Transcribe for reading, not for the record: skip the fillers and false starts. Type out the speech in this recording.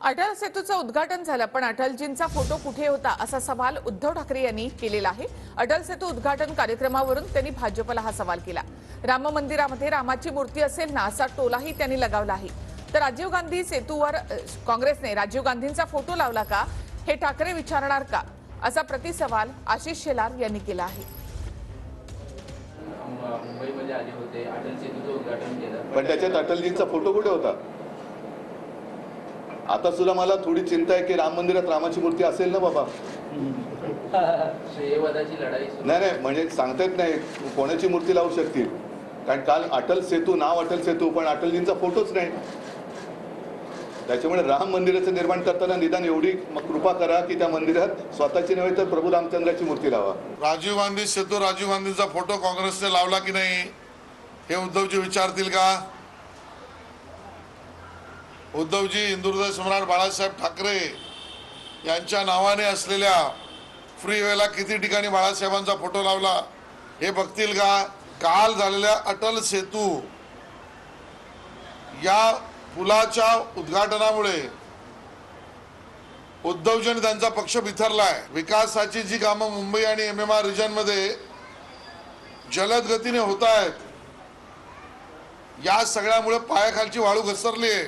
अटल सेतूचं उद्घाटन झालं, पण अटलजींचा फोटो कुठे होता असा सवाल उद्धव ठाकरे यांनी केलेला आहे। अटल सेतू उद्घाटन कार्यक्रमावरून त्यांनी भाजपला हा सवाल केला। राम मंदिरामध्ये रामाची मूर्ती असेल ना असा टोलाही त्यांनी लगावला आहे। तर राजीव गांधी सेतूवर काँग्रेसने राजीव गांधींचा फोटो लावला का हे ठाकरे विचारणार का असा प्रतिसवाल आशिष शेलार यांनी केला आहे। मुंबईमध्ये आले होते, अटल सेतूचं उद्घाटन केलं, पण त्याच्यात अटलजींचा फोटो कुठे होता? आता सुद्धा मला थोडी चिंता आहे की राम मंदिरात रामाची मूर्ती असेल ना बाबा। श्रेयवादाची लढाई नाही म्हणजे सांगता येत नाही कोणाची मूर्ती लावू शकतील, कारण काल अटल सेतू नाव अटल सेतू पण अटलजींचा फोटोच नाही। त्याच्यामुळे राम मंदिराचं निर्माण करताना निदान एवढी कृपा करा की त्या मंदिरात स्वतःची नव्हे तर प्रभू रामचंद्राची मूर्ती लावा। राजीव गांधी सेतू राजीव गांधींचा फोटो काँग्रेसने लावला की नाही हे उद्धवजी विचारतील का? उद्धवजी हिंदुहृदय सम्राट बाळासाहेब ठाकरे यांच्या नावाने असलेल्या फ्रीवेला किती ठिकाणी बाळासाहेबांचा फोटो लावला हे बघतील का? काल झालेल्या अटल सेतू या पुलाच्या उद्घाटनामुळे उद्धवजींनी त्यांचा पक्ष बिथरलाय। विकासाची जी कामं मुंबई आणि MMR रिजन मध्ये जलद गतीने होत आहेत, या सगळ्यामुळे पायाखालची वाळू घसरली आहे।